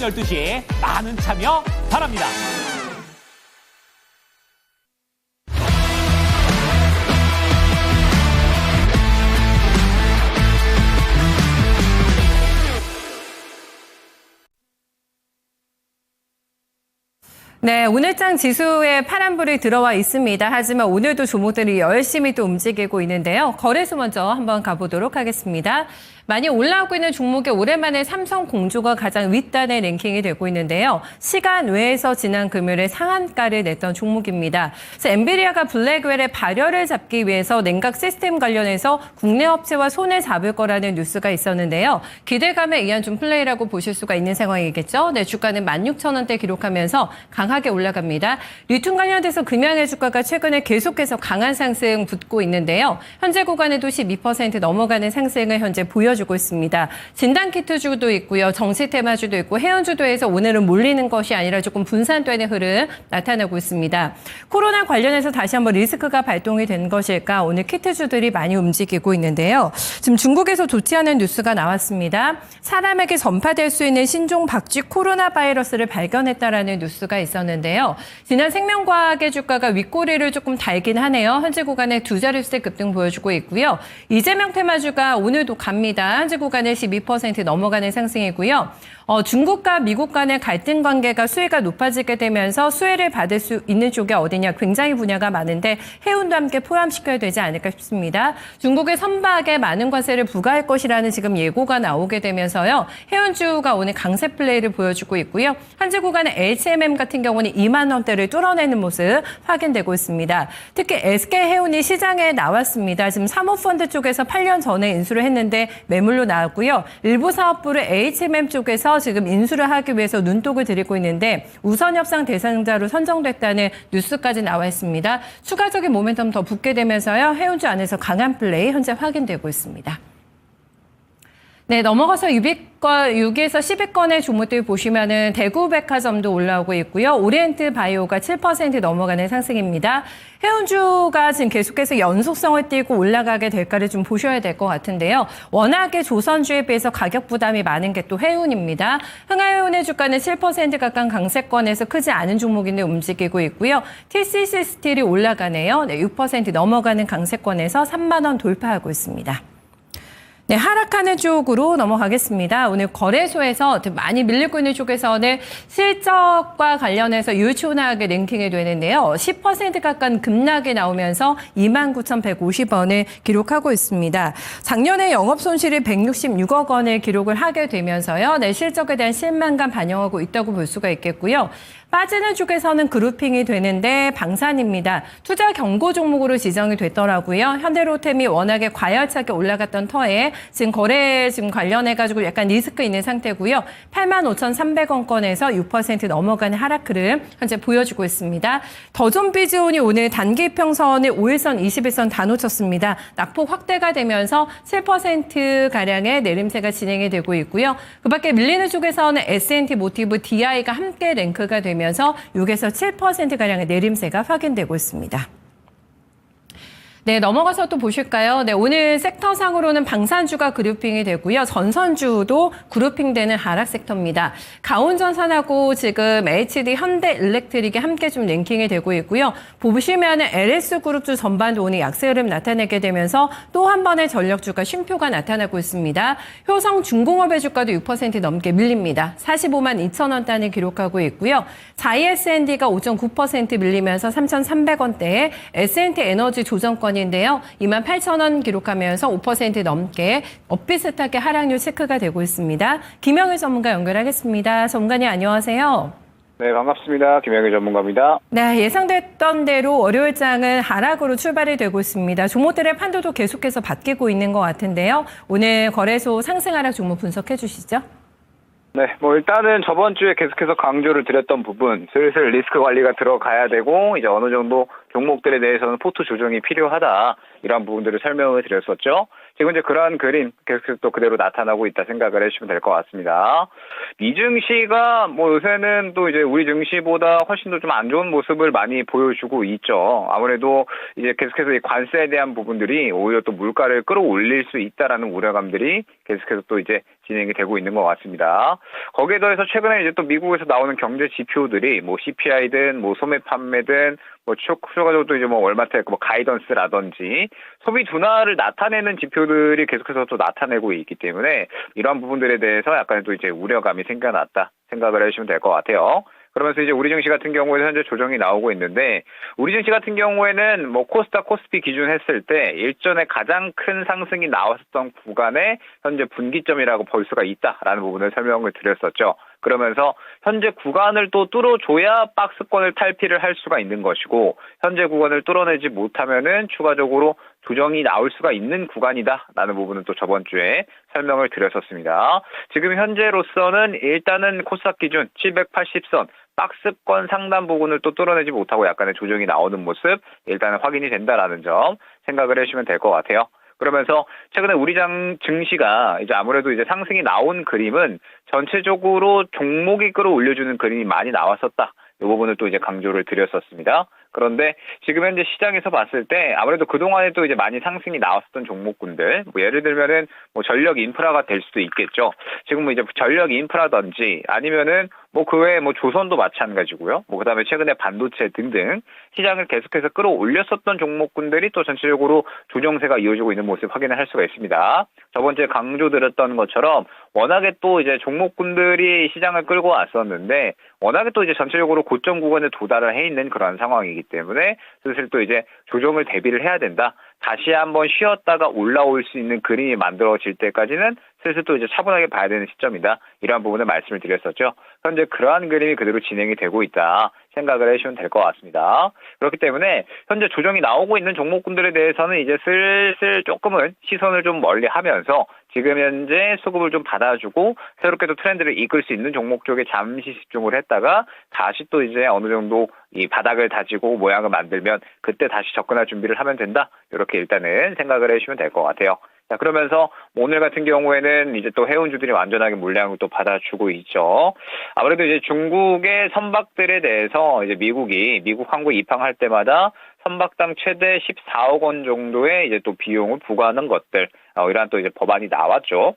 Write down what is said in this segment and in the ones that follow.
12시 많은 참여 바랍니다. 네, 오늘장 지수에 파란불이 들어와 있습니다. 하지만 오늘도 종목들이 열심히 또 움직이고 있는데요. 거래소 먼저 한번 가보도록 하겠습니다. 많이 올라오고 있는 종목에 오랜만에 삼성공조가 가장 윗단에 랭킹이 되고 있는데요. 시간 외에서 지난 금요일에 상한가를 냈던 종목입니다. 그래서 엔비디아가 블랙웰의 발열을 잡기 위해서 냉각 시스템 관련해서 국내 업체와 손을 잡을 거라는 뉴스가 있었는데요. 기대감에 의한 좀 플레이라고 보실 수가 있는 상황이겠죠. 네, 주가는 16,000원대 기록하면서 강하게 올라갑니다. 리튬 관련돼서 금양의 주가가 최근에 계속해서 강한 상승 붙고 있는데요. 현재 구간에도 12% 넘어가는 상승을 현재 보여주고 있습니다. 진단키트주도 있고요. 정시테마주도 있고 해운주도에서 오늘은 몰리는 것이 아니라 조금 분산되는 흐름 나타나고 있습니다. 코로나 관련해서 다시 한번 리스크가 발동이 된 것일까 오늘 키트주들이 많이 움직이고 있는데요. 지금 중국에서 좋지 않은 뉴스가 나왔습니다. 사람에게 전파될 수 있는 신종 박쥐 코로나 바이러스를 발견했다라는 뉴스가 있었는데요. 지난 생명과학의 주가가 윗꼬리를 조금 달긴 하네요. 현재 구간에 두 자릿수 급등 보여주고 있고요. 이재명 테마주가 오늘도 갑니다. 현재 구간에 12% 넘어가는 상승이고요. 중국과 미국 간의 갈등 관계가 수혜가 높아지게 되면서 수혜를 받을 수 있는 쪽이 어디냐 굉장히 분야가 많은데 해운도 함께 포함시켜야 되지 않을까 싶습니다. 중국의 선박에 많은 관세를 부과할 것이라는 지금 예고가 나오게 되면서요. 해운주가 오늘 강세 플레이를 보여주고 있고요. 현재 구간에 HMM 같은 경우는 2만 원대를 뚫어내는 모습 확인되고 있습니다. 특히 SK해운이 시장에 나왔습니다. 지금 사모펀드 쪽에서 8년 전에 인수를 했는데 매물로 나왔고요. 일부 사업부를 HMM 쪽에서 지금 인수를 하기 위해서 눈독을 들이고 있는데 우선 협상 대상자로 선정됐다는 뉴스까지 나와 있습니다. 추가적인 모멘텀 더 붙게 되면서요. 해운주 안에서 강한 플레이 현재 확인되고 있습니다. 네, 넘어가서 6에서 10위권의 종목들 보시면은 대구백화점도 올라오고 있고요. 오리엔트 바이오가 7% 넘어가는 상승입니다. 해운주가 지금 계속해서 연속성을 띠고 올라가게 될까를 좀 보셔야 될 것 같은데요. 워낙에 조선주에 비해서 가격 부담이 많은 게 또 해운입니다. 흥하해운의 주가는 7% 가까운 강세권에서 크지 않은 종목인데 움직이고 있고요. TCC 스틸이 올라가네요. 네, 6% 넘어가는 강세권에서 3만 원 돌파하고 있습니다. 네, 하락하는 쪽으로 넘어가겠습니다. 오늘 거래소에서 많이 밀리고 있는 쪽에서는 실적과 관련해서 유추나하게 랭킹이 되는데요. 10% 가까운 급락이 나오면서 29,150원을 기록하고 있습니다. 작년에 영업 손실이 166억 원을 기록을 하게 되면서요. 네, 실적에 대한 실망감 반영하고 있다고 볼 수가 있겠고요. 빠지는 쪽에서는 그룹핑이 되는데 방산입니다. 투자 경고 종목으로 지정이 됐더라고요. 현대로템이 워낙에 과열차게 올라갔던 터에 지금 거래 관련해가지고 약간 리스크 있는 상태고요. 85,300원권에서 6% 넘어가는 하락 흐름 현재 보여주고 있습니다. 더존비즈온이 오늘 단기평선을 5일선, 21선 다 놓쳤습니다. 낙폭 확대가 되면서 7%가량의 내림세가 진행이 되고 있고요. 그 밖에 밀리는 쪽에서는 S&T 모티브, DI가 함께 랭크가 되면서 6에서 7%가량의 내림세가 확인되고 있습니다. 네, 넘어가서 또 보실까요? 네, 오늘 섹터상으로는 방산주가 그룹핑이 되고요. 전선주도 그룹핑되는 하락 섹터입니다. 가온전선하고 지금 HD 현대일렉트릭이 함께 좀 랭킹이 되고 있고요. 보시면은 LS그룹주 전반도 오늘 약세 흐름 나타내게 되면서 또 한 번의 전력주가 쉼표가 나타나고 있습니다. 효성중공업의 주가도 6% 넘게 밀립니다. 45만 2천 원 단을 기록하고 있고요. 자이SND가 5.9% 밀리면서 3,300원대에 S&T 에너지 조정권 인데요. 28,000원 기록하면서 5% 넘게 엇비슷하게 하락률 체크가 되고 있습니다. 김영일 전문가 연결하겠습니다. 전문가님 안녕하세요. 네, 반갑습니다. 김영일 전문가입니다. 네, 예상됐던 대로 월요일장은 하락으로 출발이 되고 있습니다. 종목들의 판도도 계속해서 바뀌고 있는 것 같은데요. 오늘 거래소 상승 하락 종목 분석해 주시죠. 네, 일단은 저번 주에 계속해서 강조를 드렸던 부분, 슬슬 리스크 관리가 들어가야 되고, 이제 어느 정도 종목들에 대해서는 포트 조정이 필요하다, 이런 부분들을 설명을 드렸었죠. 지금 이제 그러한 그림 계속 또 그대로 나타나고 있다 생각을 해주시면 될 것 같습니다. 미증시가 뭐 요새는 또 이제 우리 증시보다 훨씬 더 좀 안 좋은 모습을 많이 보여주고 있죠. 아무래도 이제 계속해서 이 관세에 대한 부분들이 오히려 또 물가를 끌어올릴 수 있다라는 우려감들이 계속해서 또 이제 진행이 되고 있는 것 같습니다. 거기에 더해서 최근에 이제 또 미국에서 나오는 경제 지표들이 뭐 CPI든 뭐 소매 판매든 뭐 추가적으로 또 이제 뭐 월마트 뭐 가이던스라든지 소비 둔화를 나타내는 지표들이 계속해서 또 나타내고 있기 때문에 이러한 부분들에 대해서 약간 또 이제 우려감이 생겨났다 생각을 해주시면 될 것 같아요. 그러면서 이제 우리 증시 같은 경우에는 현재 조정이 나오고 있는데 우리 증시 같은 경우에는 뭐 코스닥 코스피 기준 했을 때 일전에 가장 큰 상승이 나왔었던 구간에 현재 분기점이라고 볼 수가 있다라는 부분을 설명을 드렸었죠. 그러면서 현재 구간을 또 뚫어줘야 박스권을 탈피를 할 수가 있는 것이고 현재 구간을 뚫어내지 못하면은 추가적으로 조정이 나올 수가 있는 구간이다라는 부분은 또 저번 주에 설명을 드렸었습니다. 지금 현재로서는 일단은 코스닥 기준 780선 박스권 상단 부분을 또 뚫어내지 못하고 약간의 조정이 나오는 모습 일단은 확인이 된다라는 점 생각을 해주시면 될 것 같아요. 그러면서 최근에 우리 증시가 이제 아무래도 이제 상승이 나온 그림은 전체적으로 종목이 끌어올려주는 그림이 많이 나왔었다. 이 부분을 또 이제 강조를 드렸었습니다. 그런데 지금 현재 시장에서 봤을 때 아무래도 그동안에 또 이제 많이 상승이 나왔었던 종목군들, 뭐 예를 들면은 뭐 전력 인프라가 될 수도 있겠죠. 지금 뭐 이제 전력 인프라든지 아니면은 뭐 그 외에 뭐 조선도 마찬가지고요. 뭐 그다음에 최근에 반도체 등등 시장을 계속해서 끌어올렸었던 종목군들이 또 전체적으로 조정세가 이어지고 있는 모습 확인을 할 수가 있습니다. 저번 주에 강조드렸던 것처럼 워낙에 또 이제 종목군들이 시장을 끌고 왔었는데 워낙에 또 이제 전체적으로 고점 구간에 도달을 해 있는 그런 상황이기 때문에 슬슬 또 이제 조정을 대비를 해야 된다. 다시 한번 쉬었다가 올라올 수 있는 그림이 만들어질 때까지는 슬슬 또 이제 차분하게 봐야 되는 시점이다. 이러한 부분을 말씀을 드렸었죠. 현재 그러한 그림이 그대로 진행이 되고 있다 생각을 해주시면 될 것 같습니다. 그렇기 때문에 현재 조정이 나오고 있는 종목군들에 대해서는 이제 슬슬 조금은 시선을 좀 멀리하면서 지금 현재 수급을 좀 받아주고 새롭게 또 트렌드를 이끌 수 있는 종목 쪽에 잠시 집중을 했다가 다시 또 이제 어느 정도 이 바닥을 다지고 모양을 만들면 그때 다시 접근할 준비를 하면 된다. 이렇게 일단은 생각을 해주시면 될 것 같아요. 자, 그러면서 오늘 같은 경우에는 이제 또 해운주들이 완전하게 물량을 또 받아주고 있죠. 아무래도 이제 중국의 선박들에 대해서 이제 미국 항구 입항할 때마다 선박당 최대 14억 원 정도의 이제 또 비용을 부과하는 것들, 이러한 또 이제 법안이 나왔죠.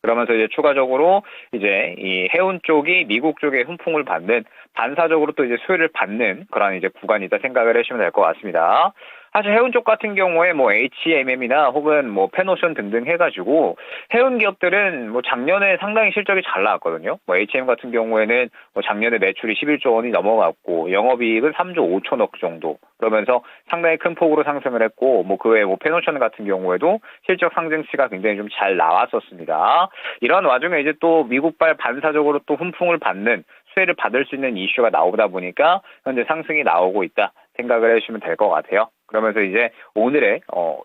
그러면서 이제 추가적으로 이제 이 해운 쪽이 미국 쪽에 훈풍을 받는 반사적으로 또 이제 수혜를 받는 그런 이제 구간이다 생각을 해주시면 될 것 같습니다. 사실 해운 쪽 같은 경우에 뭐 HMM이나 혹은 뭐 페노션 등등 해가지고 해운 기업들은 뭐 작년에 상당히 실적이 잘 나왔거든요. 뭐 HM 같은 경우에는 뭐 작년에 매출이 11조 원이 넘어갔고 영업이익은 3조 5천억 정도. 그러면서 상당히 큰 폭으로 상승을 했고 뭐 그 외에 뭐 페노션 같은 경우에도 실적 상승치가 굉장히 좀 잘 나왔었습니다. 이런 와중에 이제 또 미국발 반사적으로 또 훈풍을 받는 수혜를 받을 수 있는 이슈가 나오다 보니까 현재 상승이 나오고 있다 생각을 해주시면 될 것 같아요. 그러면서 이제 오늘의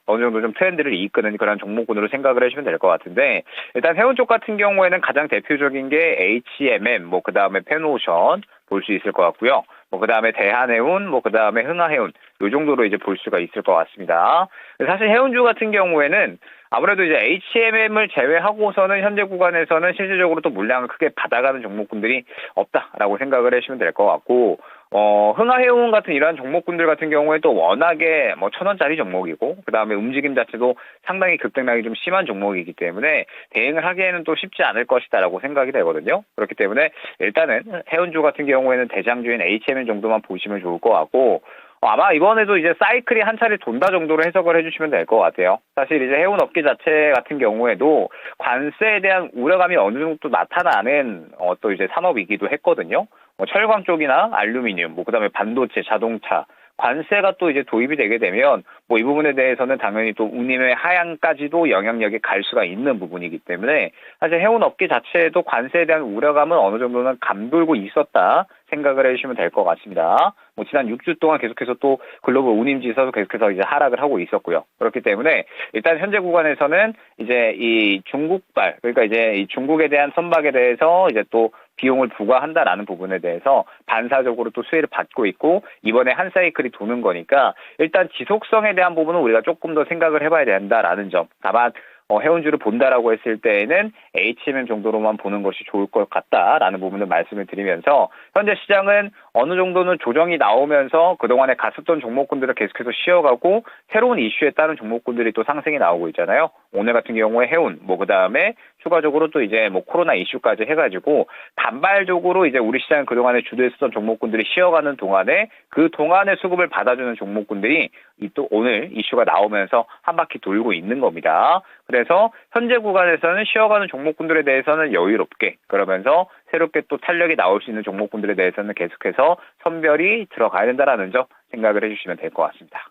어느 정도 좀 트렌드를 이끄는 그런 종목군으로 생각을 해주시면 될 것 같은데 일단 해운 쪽 같은 경우에는 가장 대표적인 게 HMM, 뭐 그 다음에 페노션 볼 수 있을 것 같고요. 뭐 그 다음에 대한해운, 뭐 그 다음에 흥하해운 이 정도로 이제 볼 수가 있을 것 같습니다. 사실 해운주 같은 경우에는 아무래도 이제 HMM을 제외하고서는 현재 구간에서는 실질적으로 또 물량을 크게 받아가는 종목군들이 없다라고 생각을 해주시면 될 것 같고 흥하해운 같은 이러한 종목군들 같은 경우에 또 워낙에 뭐 1,000원짜리 종목이고 그 다음에 움직임 자체도 상당히 급등량이 좀 심한 종목이기 때문에 대응을 하기에는 또 쉽지 않을 것이다라고 생각이 되거든요. 그렇기 때문에 일단은 해운주 같은 경우에는 대장주인 HMM 정도만 보시면 좋을 것 같고 아마 이번에도 이제 사이클이 한 차례 돈다 정도로 해석을 해주시면 될 것 같아요. 사실 이제 해운 업계 자체 같은 경우에도 관세에 대한 우려감이 어느 정도 나타나는 또 이제 산업이기도 했거든요. 뭐 철강 쪽이나 알루미늄, 뭐 그다음에 반도체, 자동차 관세가 또 이제 도입이 되게 되면 뭐 이 부분에 대해서는 당연히 또 운임의 하향까지도 영향력이 갈 수가 있는 부분이기 때문에 사실 해운 업계 자체에도 관세에 대한 우려감은 어느 정도는 감돌고 있었다 생각을 해주시면 될 것 같습니다. 뭐 지난 6주 동안 계속해서 또 글로벌 운임 지수도 계속해서 이제 하락을 하고 있었고요. 그렇기 때문에 일단 현재 구간에서는 이제 이 중국발 그러니까 이제 이 중국에 대한 선박에 대해서 이제 또 비용을 부과한다라는 부분에 대해서 반사적으로 또 수혜를 받고 있고 이번에 한 사이클이 도는 거니까 일단 지속성에 대한 부분은 우리가 조금 더 생각을 해봐야 된다라는 점. 다만 해운주를 본다라고 했을 때에는 HMM 정도로만 보는 것이 좋을 것 같다라는 부분을 말씀을 드리면서 현재 시장은 어느 정도는 조정이 나오면서 그동안에 갔었던 종목군들을 계속해서 쉬어가고 새로운 이슈에 따른 종목군들이 또 상승이 나오고 있잖아요. 오늘 같은 경우에 해운, 그다음에 추가적으로 또 이제 코로나 이슈까지 해가지고 단발적으로 이제 우리 시장 그동안에 주도했었던 종목군들이 쉬어가는 동안에 그 동안의 수급을 받아주는 종목군들이 또 오늘 이슈가 나오면서 한 바퀴 돌고 있는 겁니다. 그래서 현재 구간에서는 쉬어가는 종목군들에 대해서는 여유롭게 그러면서 새롭게 또 탄력이 나올 수 있는 종목군들에 대해서는 계속해서 선별이 들어가야 된다라는 점 생각을 해주시면 될 것 같습니다.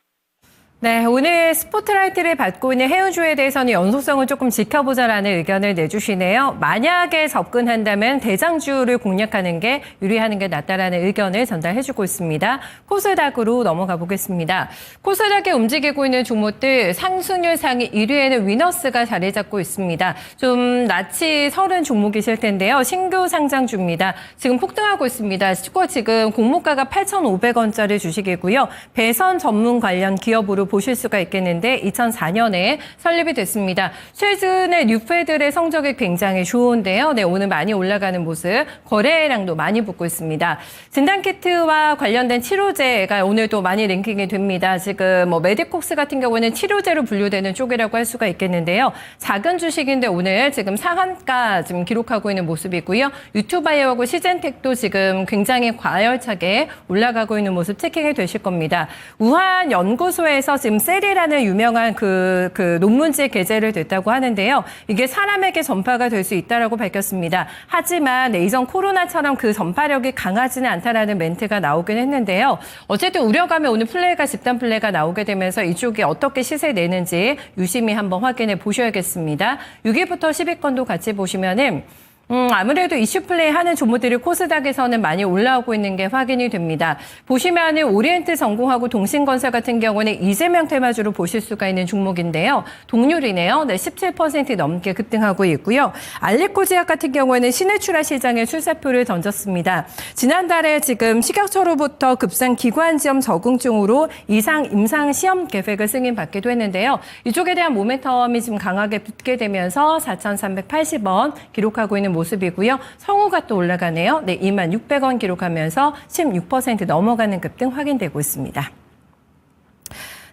네, 오늘 스포트라이트를 받고 있는 해운주에 대해서는 연속성을 조금 지켜보자라는 의견을 내주시네요. 만약에 접근한다면 대장주를 공략하는 게 유리하는 게 낫다라는 의견을 전달해주고 있습니다. 코스닥으로 넘어가 보겠습니다. 코스닥에 움직이고 있는 종목들 상승률 상위 1위에는 위너스가 자리 잡고 있습니다. 좀 낯이 서른 종목이실 텐데요. 신규 상장주입니다. 지금 폭등하고 있습니다. 지금 공모가가 8,500원짜리 주식이고요. 배선 전문 관련 기업으로 보실 수가 있겠는데 2004년에 설립이 됐습니다. 최근에 뉴페들의 성적이 굉장히 좋은데요. 네, 오늘 많이 올라가는 모습, 거래량도 많이 붙고 있습니다. 진단키트와 관련된 치료제가 오늘도 많이 랭킹이 됩니다. 지금 메디콕스 같은 경우는 치료제로 분류되는 쪽이라고 할 수가 있겠는데요. 작은 주식인데 오늘 지금 상한가 지금 기록하고 있는 모습이고요. 유투바이오하고 시젠텍도 지금 굉장히 과열차게 올라가고 있는 모습 체킹이 되실 겁니다. 우한 연구소에서 지금 셀이라는 유명한 그 논문지에 게재를 됐다고 하는데요. 이게 사람에게 전파가 될 수 있다라고 밝혔습니다. 하지만 이전 코로나처럼 그 전파력이 강하지는 않다라는 멘트가 나오긴 했는데요. 어쨌든 우려감에 오늘 플레이가 집단 플레이가 나오게 되면서 이쪽이 어떻게 시세 내는지 유심히 한번 확인해 보셔야겠습니다. 6위부터 10위권도 같이 보시면은 아무래도 이슈 플레이 하는 종목들이 코스닥에서는 많이 올라오고 있는 게 확인이 됩니다. 보시면은 오리엔트 전공하고 동신건설 같은 경우는 이재명 테마주로 보실 수가 있는 종목인데요. 동률이네요. 네, 17% 넘게 급등하고 있고요. 알리코지약 같은 경우에는 신해출하 시장에 출사표를 던졌습니다. 지난달에 지금 식약처로부터 급상 기관지염 적응증으로 이상 임상 시험 계획을 승인받기도 했는데요. 이쪽에 대한 모멘텀이 지금 강하게 붙게 되면서 4,380원 기록하고 있는 모습이고요. 성우가 또 올라가네요. 네, 26,600원 기록하면서 16% 넘어가는 급등 확인되고 있습니다.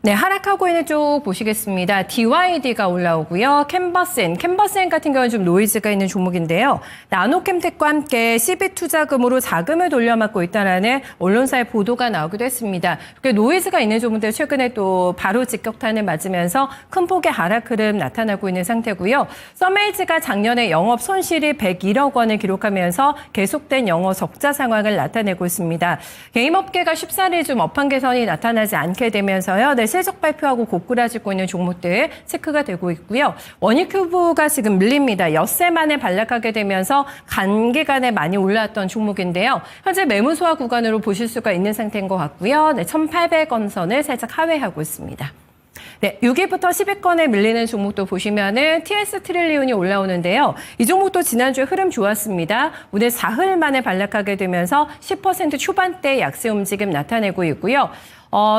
네, 하락하고 있는 쪽 보시겠습니다. DYD가 올라오고요. 캔버센 같은 경우는 좀 노이즈가 있는 종목인데요. 나노캠텍과 함께 CB투자금으로 자금을 돌려막고 있다라는 언론사의 보도가 나오기도 했습니다. 노이즈가 있는 종목들 최근에 또 바로 직격탄을 맞으면서 큰 폭의 하락 흐름 나타나고 있는 상태고요. 서메이즈가 작년에 영업 손실이 101억 원을 기록하면서 계속된 영업 적자 상황을 나타내고 있습니다. 게임업계가 쉽사리 좀 업황 개선이 나타나지 않게 되면서요. 네, 실적 발표하고 고꾸라지고 있는 종목들 체크가 되고 있고요. 원익큐브가 지금 밀립니다. 엿새 만에 반락하게 되면서 단기간에 많이 올랐던 종목인데요. 현재 매물 소화 구간으로 보실 수가 있는 상태인 것 같고요. 네, 1,800원 선을 살짝 하회하고 있습니다. 네, 6위부터 10위권에 밀리는 종목도 보시면은 TS 트릴리온이 올라오는데요. 이 종목도 지난주에 흐름 좋았습니다. 오늘 사흘 만에 반락하게 되면서 10% 초반대 약세 움직임 나타내고 있고요.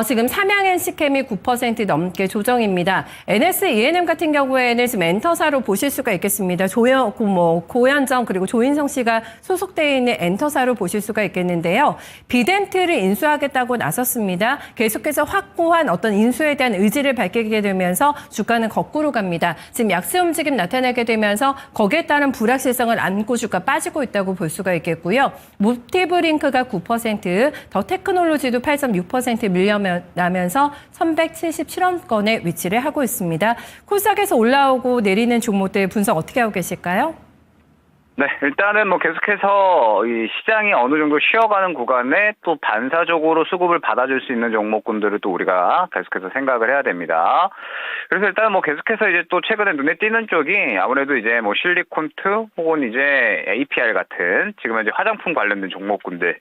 지금 삼양NC캠이 9% 넘게 조정입니다. NS E&M 같은 경우에는 지금 엔터사로 보실 수가 있겠습니다. 고현정 그리고 조인성 씨가 소속되어 있는 엔터사로 보실 수가 있겠는데요. 비덴트를 인수하겠다고 나섰습니다. 계속해서 확고한 어떤 인수에 대한 의지를 밝히게 되면서 주가는 거꾸로 갑니다. 지금 약세 움직임 나타나게 되면서 거기에 따른 불확실성을 안고 주가 빠지고 있다고 볼 수가 있겠고요. 모티브링크가 9%, 더 테크놀로지도 8.6% 밀려나면서 1,177원권에 위치를 하고 있습니다. 코스닥에서 올라오고 내리는 종목들 분석 어떻게 하고 계실까요? 네, 일단은 계속해서 이 시장이 어느 정도 쉬어가는 구간에 또 반사적으로 수급을 받아줄 수 있는 종목군들을 또 우리가 계속해서 생각을 해야 됩니다. 그래서 일단 계속해서 이제 또 최근에 눈에 띄는 쪽이 아무래도 이제 실리콘트 혹은 이제 APR 같은 지금 이제 화장품 관련된 종목군들.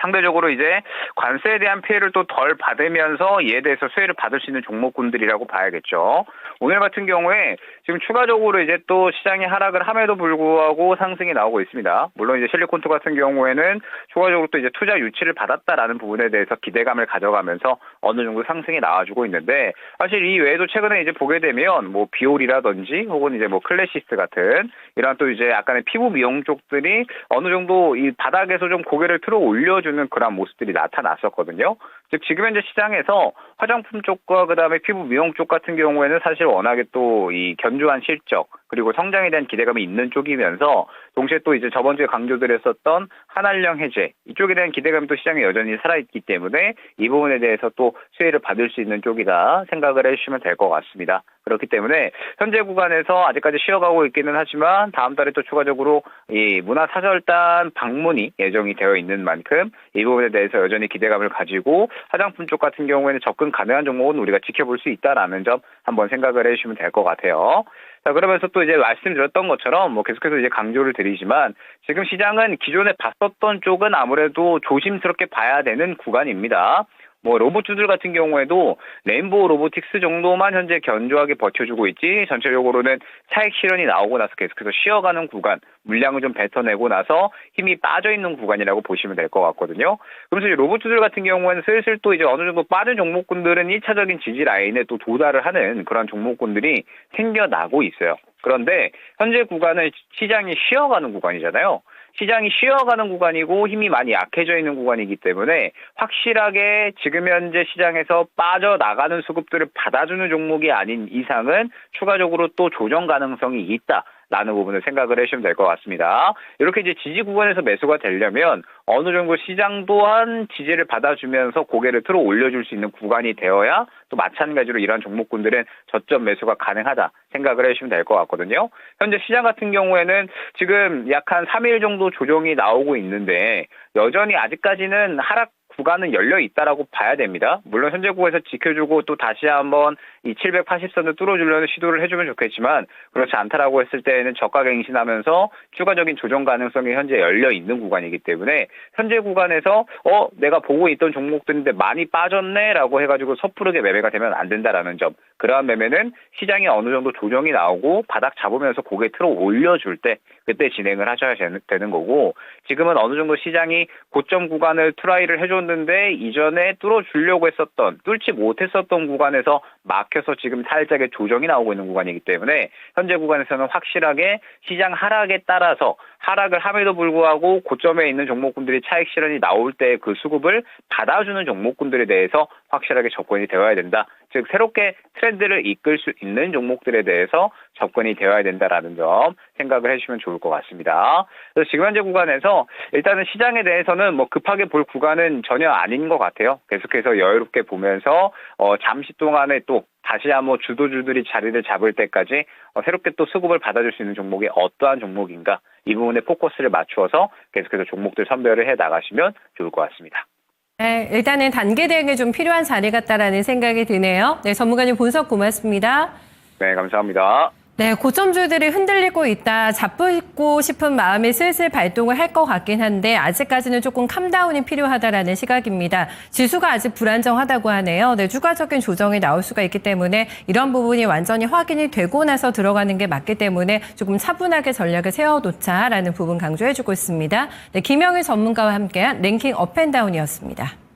상대적으로 이제 관세에 대한 피해를 또 덜 받으면서 이에 대해서 수혜를 받을 수 있는 종목군들이라고 봐야겠죠. 오늘 같은 경우에 지금 추가적으로 이제 또 시장이 하락을 함에도 불구하고 상승이 나오고 있습니다. 물론 이제 실리콘투 같은 경우에는 추가적으로 또 이제 투자 유치를 받았다라는 부분에 대해서 기대감을 가져가면서 어느 정도 상승이 나와주고 있는데, 사실 이 외에도 최근에 이제 보게 되면 뭐 비올이라든지 혹은 이제 뭐 클래시스 같은 이런 또 이제 약간의 피부 미용 쪽들이 어느 정도 이 바닥에서 좀 고개를 틀어 올려주는 그런 모습들이 나타났었거든요. 즉 지금 현재 시장에서 화장품 쪽과 그다음에 피부 미용 쪽 같은 경우에는 사실 워낙에 또 이 견조한 실적 그리고 성장에 대한 기대감이 있는 쪽이면서 동시에 또 이제 저번 주에 강조드렸었던 한한령 해제 이쪽에 대한 기대감이 또 시장에 여전히 살아있기 때문에 이 부분에 대해서 또 수혜를 받을 수 있는 쪽이다 생각을 해주시면 될 것 같습니다. 그렇기 때문에 현재 구간에서 아직까지 쉬어가고 있기는 하지만 다음 달에 또 추가적으로 이 문화사절단 방문이 예정이 되어 있는 만큼 이 부분에 대해서 여전히 기대감을 가지고 화장품 쪽 같은 경우에는 접근 가능한 종목은 우리가 지켜볼 수 있다라는 점 한번 생각을 해주시면 될 것 같아요. 자, 그러면서 또 이제 말씀드렸던 것처럼 뭐 계속해서 이제 강조를 드리지만 지금 시장은 기존에 봤었던 쪽은 아무래도 조심스럽게 봐야 되는 구간입니다. 뭐 로봇주들 같은 경우에도 레인보우 로보틱스 정도만 현재 견조하게 버텨주고 있지 전체적으로는 차익 실현이 나오고 나서 계속해서 쉬어가는 구간, 물량을 좀 뱉어내고 나서 힘이 빠져있는 구간이라고 보시면 될 것 같거든요. 그래서 이제 로봇주들 같은 경우에는 슬슬 또 이제 어느 정도 빠른 종목군들은 1차적인 지지 라인에 또 도달을 하는 그런 종목군들이 생겨나고 있어요. 그런데 현재 구간은 시장이 쉬어가는 구간이잖아요. 시장이 쉬어가는 구간이고 힘이 많이 약해져 있는 구간이기 때문에 확실하게 지금 현재 시장에서 빠져나가는 수급들을 받아주는 종목이 아닌 이상은 추가적으로 또 조정 가능성이 있다라는 부분을 생각을 해주시면 될 것 같습니다. 이렇게 이제 지지 구간에서 매수가 되려면 어느 정도 시장 또한 지지를 받아주면서 고개를 틀어 올려줄 수 있는 구간이 되어야 또 마찬가지로 이러한 종목군들은 저점 매수가 가능하다 생각을 해주시면 될 것 같거든요. 현재 시장 같은 경우에는 지금 약 한 3일 정도 조정이 나오고 있는데 여전히 아직까지는 하락 구간은 열려 있다라고 봐야 됩니다. 물론 현재 구간에서 지켜주고 또 다시 한번 이 780선을 뚫어주려는 시도를 해주면 좋겠지만 그렇지 않다라고 했을 때에는 저가 갱신하면서 추가적인 조정 가능성이 현재 열려 있는 구간이기 때문에 현재 구간에서 내가 보고 있던 종목들인데 많이 빠졌네라고 해가지고 섣부르게 매매가 되면 안 된다라는 점. 그러한 매매는 시장이 어느 정도 조정이 나오고 바닥 잡으면서 고개 틀어 올려줄 때 그때 진행을 하셔야 되는 거고, 지금은 어느 정도 시장이 고점 구간을 트라이를 해줬는데 이전에 뚫어주려고 했었던 뚫지 못했었던 구간에서 막혀서 지금 살짝의 조정이 나오고 있는 구간이기 때문에 현재 구간에서는 확실하게 시장 하락에 따라서 하락을 함에도 불구하고 고점에 있는 종목군들이 차익 실현이 나올 때 그 수급을 받아주는 종목군들에 대해서 확실하게 접근이 되어야 된다. 즉 새롭게 트렌드를 이끌 수 있는 종목들에 대해서 접근이 되어야 된다라는 점 생각을 해주시면 좋을 것 같습니다. 그래서 지금 현재 구간에서 일단은 시장에 대해서는 뭐 급하게 볼 구간은 전혀 아닌 것 같아요. 계속해서 여유롭게 보면서 잠시 동안에 또 다시 한번 주도주들이 자리를 잡을 때까지 새롭게 또 수급을 받아줄 수 있는 종목이 어떠한 종목인가 이 부분에 포커스를 맞추어서 계속해서 종목들 선별을 해 나가시면 좋을 것 같습니다. 네, 일단은 단계 대응이 좀 필요한 자리 같다라는 생각이 드네요. 네, 전문가님 분석 고맙습니다. 네, 감사합니다. 네, 고점주들이 흔들리고 있다. 잡고 싶은 마음이 슬슬 발동을 할 것 같긴 한데 아직까지는 조금 캄다운이 필요하다라는 시각입니다. 지수가 아직 불안정하다고 하네요. 네, 추가적인 조정이 나올 수가 있기 때문에 이런 부분이 완전히 확인이 되고 나서 들어가는 게 맞기 때문에 조금 차분하게 전략을 세워놓자라는 부분 강조해주고 있습니다. 네, 김영일 전문가와 함께한 랭킹 업앤다운이었습니다.